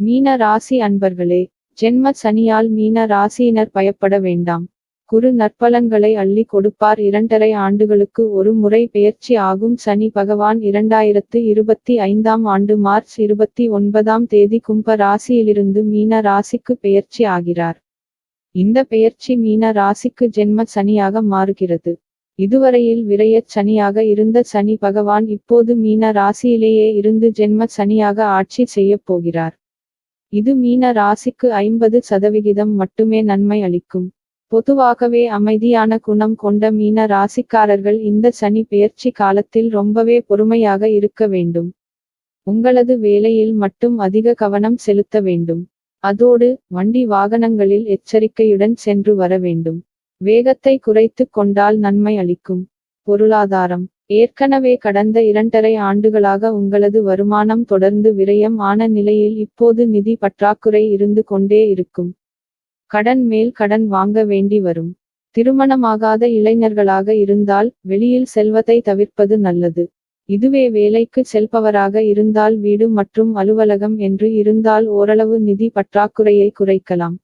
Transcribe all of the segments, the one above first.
மீன ராசி அன்பர்களே, ஜென்ம சனியால் மீன ராசியினர் பயப்பட வேண்டாம். குரு நற்பலன்களை அள்ளி கொடுப்பார். 2.5 ஆண்டுகளுக்கு ஒரு முறை பெயர்ச்சி ஆகும் சனி பகவான் 2025ஆம் ஆண்டு மார்ச் 29ஆம் தேதி கும்ப ராசியிலிருந்து மீன ராசிக்கு பெயர்ச்சி ஆகிறார். இந்த பெயர்ச்சி மீன ராசிக்கு ஜென்ம சனியாக மாறுகிறது. இதுவரையில் விரயச் சனியாக இருந்த சனி பகவான் இப்போது மீன ராசியிலேயே இருந்து ஜென்ம சனியாக ஆட்சி செய்யப் போகிறார். இது மீன ராசிக்கு 50% மட்டுமே நன்மை அளிக்கும். பொதுவாகவே அமைதியான குணம் கொண்ட மீன ராசிக்காரர்கள் இந்த சனி பெயர்ச்சி காலத்தில் ரொம்பவே பொறுமையாக இருக்க வேண்டும். உங்களது வேலையில் மட்டும் அதிக கவனம் செலுத்த வேண்டும். அதோடு வண்டி வாகனங்களில் எச்சரிக்கையுடன் சென்று வர வேண்டும். வேகத்தை குறைத்து கொண்டால் நன்மை அளிக்கும். பொருளாதாரம் ஏற்கனவே கடந்த 2.5 ஆண்டுகளாக உங்களது வருமானம் தொடர்ந்து விரயம் ஆன நிலையில் இப்போது நிதி பற்றாக்குறை இருந்து கொண்டே இருக்கும். கடன் மேல் கடன் வாங்க வேண்டி வரும். திருமணமாகாத இளைஞர்களாக இருந்தால் வெளியில் செல்வதை தவிர்ப்பது நல்லது. இதுவே வேலைக்கு செல்பவராக இருந்தால் வீடு மற்றும் அலுவலகம் என்று இருந்தால் ஓரளவு நிதி பற்றாக்குறையை குறைக்கலாம்.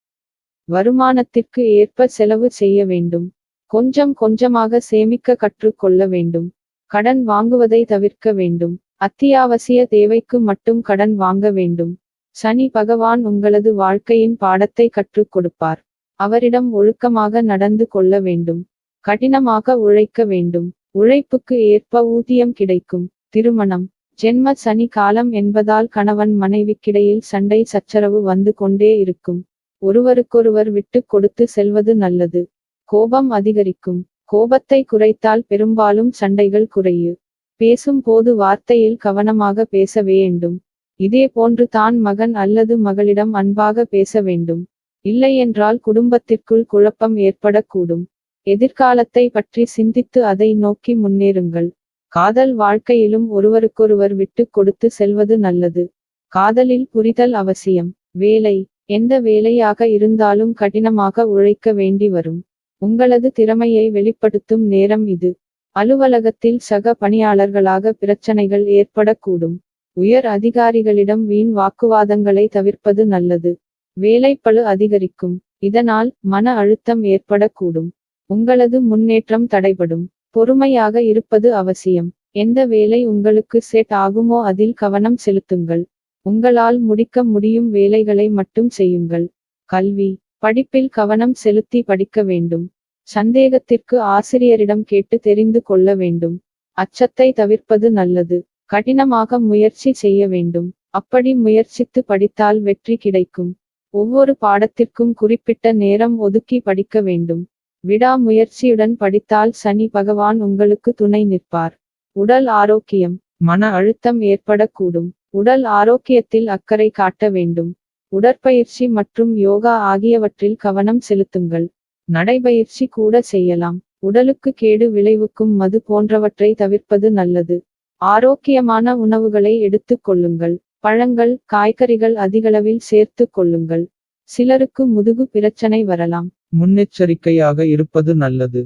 வருமானத்திற்கு ஏற்ப செலவு செய்ய வேண்டும். கொஞ்சம் கொஞ்சமாக சேமிக்க கற்றுக் கொள்ள வேண்டும். கடன் வாங்குவதை தவிர்க்க வேண்டும். அத்தியாவசிய தேவைக்கு மட்டும் கடன் வாங்க வேண்டும். சனி பகவான் உங்களது வாழ்க்கையின் பாடத்தை கற்றுக் கொடுப்பார். அவரிடம் ஒழுக்கமாக நடந்து கொள்ள வேண்டும். கடினமாக உழைக்க வேண்டும். உழைப்புக்கு ஏற்ப ஊதியம் கிடைக்கும். திருமணம் ஜென்ம சனி காலம் என்பதால் கணவன் மனைவிக்கிடையில் சண்டை சச்சரவு வந்து கொண்டே இருக்கும். ஒருவருக்கொருவர் விட்டு கொடுத்து செல்வது நல்லது. கோபம் அதிகரிக்கும். கோபத்தை குறைத்தால் பெரும்பாலும் சண்டைகள் குறையும். பேசும் போது வார்த்தையில் கவனமாக பேச வேண்டும். இதேபோன்று தான் மகன் அல்லது மகளிடம் அன்பாக பேச வேண்டும். இல்லையென்றால் குடும்பத்திற்குள் குழப்பம் ஏற்படக்கூடும். எதிர்காலத்தை பற்றி சிந்தித்து அதை நோக்கி முன்னேறுங்கள். காதல் வாழ்க்கையிலும் ஒருவருக்கொருவர் விட்டு கொடுத்து செல்வது நல்லது. காதலில் புரிதல் அவசியம். வேலை எந்த வேலையாக இருந்தாலும் கடினமாக உழைக்க வேண்டி வரும். உங்களது திறமையை வெளிப்படுத்தும் நேரம் இது. அலுவலகத்தில் சக பணியாளர்களாக பிரச்சனைகள் ஏற்படக்கூடும். உயர் அதிகாரிகளிடம் வீண் வாக்குவாதங்களை தவிர்ப்பது நல்லது. வேலைப்பளு அதிகரிக்கும். இதனால் மன அழுத்தம் ஏற்படக்கூடும். உங்களது முன்னேற்றம் தடைபடும். பொறுமையாக இருப்பது அவசியம். எந்த வேலை உங்களுக்கு செட் ஆகுமோ அதில் கவனம் செலுத்துங்கள். உங்களால் முடிக்க முடியும் வேலைகளை மட்டும் செய்யுங்கள். கல்வி படிப்பில் கவனம் செலுத்தி படிக்க வேண்டும். சந்தேகத்திற்கு ஆசிரியரிடம் கேட்டு தெரிந்து கொள்ள வேண்டும். அச்சத்தை தவிர்ப்பது நல்லது. கடினமாக முயற்சி செய்ய வேண்டும். அப்படி முயற்சித்து படித்தால் வெற்றி கிடைக்கும். ஒவ்வொரு பாடத்திற்கும் குறிப்பிட்ட நேரம் ஒதுக்கி படிக்க வேண்டும். விடாமுயற்சியுடன் படித்தால் சனி பகவான் உங்களுக்கு துணை நிற்பார். உடல் ஆரோக்கியம் மன அழுத்தம் ஏற்படக்கூடும். உடல் ஆரோக்கியத்தில் அக்கறை காட்ட வேண்டும். உடற்பயிற்சி மற்றும் யோகா ஆகியவற்றில் கவனம் செலுத்துங்கள். நடைபயிற்சி கூட செய்யலாம். உடலுக்கு கேடு விளைவிக்கும் மது போன்றவற்றை தவிர்ப்பது நல்லது. ஆரோக்கியமான உணவுகளை எடுத்துக் கொள்ளுங்கள். பழங்கள் காய்கறிகள் அதிகளவில் சேர்த்து கொள்ளுங்கள். சிலருக்கு முதுகு பிரச்சனை வரலாம். முன்னெச்சரிக்கையாக இருப்பது நல்லது.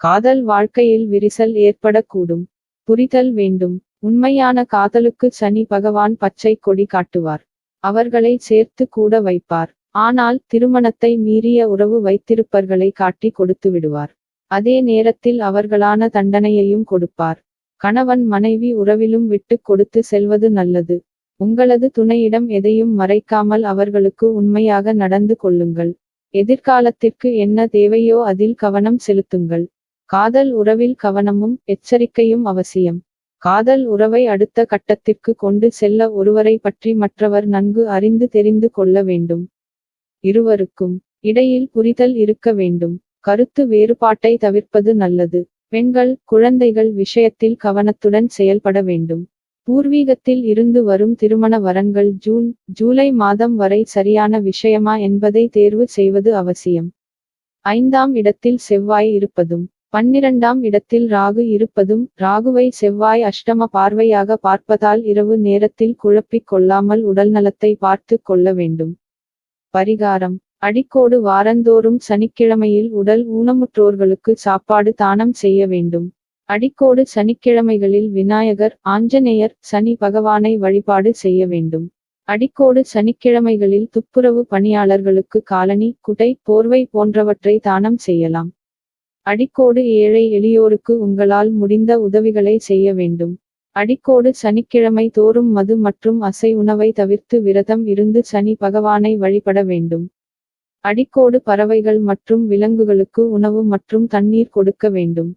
காதல் வாழ்க்கையில் விரிசல் ஏற்படக்கூடும். புரிதல் வேண்டும். உண்மையான காதலுக்கு சனி பகவான் பச்சை கொடி காட்டுவார். அவர்களை சேர்த்து கூட வைப்பார். ஆனால் திருமணத்தை மீறிய உறவு வைத்திருப்பவர்களை காட்டி கொடுத்து விடுவார். அதே நேரத்தில் அவர்களான தண்டனையையும் கொடுப்பார். கணவன் மனைவி உறவிலும் விட்டு கொடுத்து செல்வது நல்லது. உங்களது துணையிடம் எதையும் மறைக்காமல் அவர்களுக்கு உண்மையாக நடந்து கொள்ளுங்கள். எதிர்காலத்திற்கு என்ன தேவையோ அதில் கவனம் செலுத்துங்கள். காதல் உறவில் கவனமும் எச்சரிக்கையும் அவசியம். காதல் உறவை அடுத்த கட்டத்திற்கு கொண்டு செல்ல ஒருவரை பற்றி மற்றவர் நன்கு அறிந்து தெரிந்து கொள்ள வேண்டும். இருவருக்கும் இடையில் புரிதல் இருக்க வேண்டும். கருத்து வேறுபாட்டை தவிர்ப்பது நல்லது. பெண்கள் குழந்தைகள் விஷயத்தில் கவனத்துடன் செயல்பட வேண்டும். பூர்வீகத்தில் இருந்து வரும் திருமண வரன்கள் ஜூன் ஜூலை மாதம் வரை சரியான விஷயமா என்பதை தேர்வு செய்வது அவசியம். 5ஆம் இடத்தில் செவ்வாய் இருப்பதும் 12ஆம் இடத்தில் ராகு இருப்பதும் ராகுவை செவ்வாய் அஷ்டம பார்வையாக பார்ப்பதால் இரவு நேரத்தில் குழப்பிக் கொள்ளாமல் உடல்நலத்தை பார்த்து கொள்ள வேண்டும். பரிகாரம் அடிக்கோடு வாரந்தோறும் சனிக்கிழமையில் உடல் ஊனமுற்றோர்களுக்கு சாப்பாடு தானம் செய்ய வேண்டும். அடிக்கோடு சனிக்கிழமைகளில் விநாயகர் ஆஞ்சநேயர் சனி பகவானை வழிபாடு செய்ய வேண்டும். அடிக்கோடு சனிக்கிழமைகளில் துப்புரவு பணியாளர்களுக்கு காலணி குடை போர்வை போன்றவற்றை தானம் செய்யலாம். அடிக்கோடு ஏழை எளியோருக்கு உங்களால் முடிந்த உதவிகளை செய்ய வேண்டும். அடிக்கோடு சனிக்கிழமை தோறும் மது மற்றும் அசை உணவை தவிர்த்து விரதம் இருந்து சனி பகவானை வழிபட வேண்டும். அடிக்கோடு பறவைகள் மற்றும் விலங்குகளுக்கு உணவு மற்றும் தண்ணீர் கொடுக்க வேண்டும்.